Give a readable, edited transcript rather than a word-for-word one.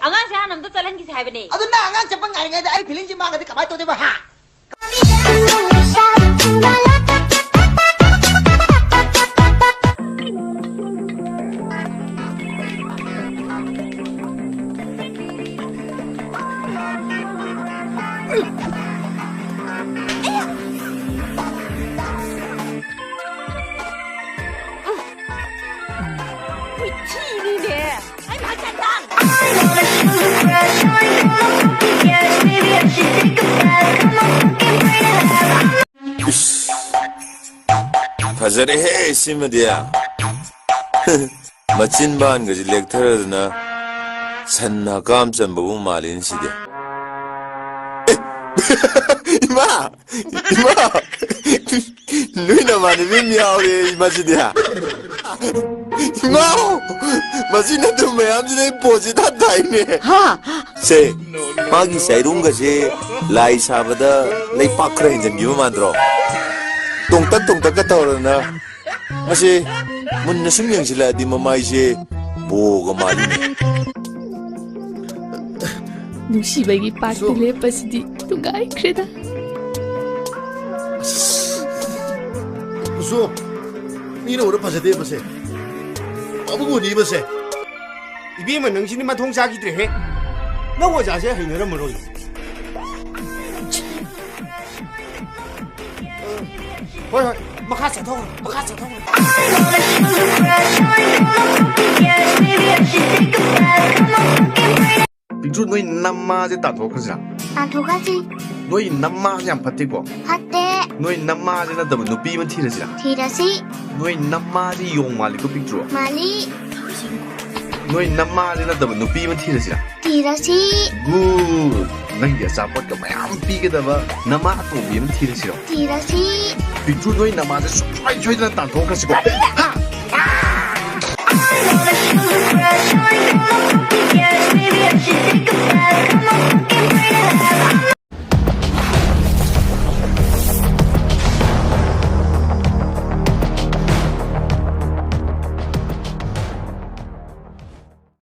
ꯑꯉꯥꯡꯁꯦ ꯍꯥꯟꯅ ꯑꯝꯇ ꯆꯠꯍꯟꯈꯤꯁꯦ ꯍꯥꯏꯕꯅꯦ ꯑꯗꯨ ꯅꯪ ꯑꯉꯥꯡ ꯆꯠꯄ ꯉꯥꯏꯔꯤꯉꯩꯗ ꯑꯩ ꯐꯤꯂꯤꯡꯁꯤ ꯃꯥꯡꯒꯗꯤ ꯀꯃꯥꯏꯅ ꯇꯧꯗꯣꯏꯕ ꯍꯥ फजरे सिमदिया मचिन बान गजी लेक्थरदना सन्ना काम चंबबु मालिन सिदे इमा इमा नुइना माने बे मियावरे इमा सिदिया इमा मचिन तो मयाम जिने पोजि था दाइने हा से मागी सैरुम गजे लाई साबदा लै पाखरा हिंजन बिबो मांद्रो तोंतक का तौरना मसे मुन्ना सुम यंगसिलादि ममाइसे बोगा मालिने नुसीबगी पार्टी लेपसिदि तुंगाई ख्रेदा सो नीनो उर फजदे बसे अबुगुनी बसे 이비면 능신이 마통 사기들 해. 너고 자세 해녀를 물어. 헐, 막하자 더. 막하자 더. 빅주 너희 남마제 따도크지라 따도가지 너희 남마제 안 파티고 핫데 너희 남마제 나다면 누비면 티르지라 티라시 너희 남마제 용말리고 빅주 말리 너희 남마제 나다면 누비면 티르지라 티라시 굿 नंगे अचापट मैम पीगदबा नमा तोबीम थिरसिरो 티라시 빅주 너희 남마제 수초이 초이나 따도크시고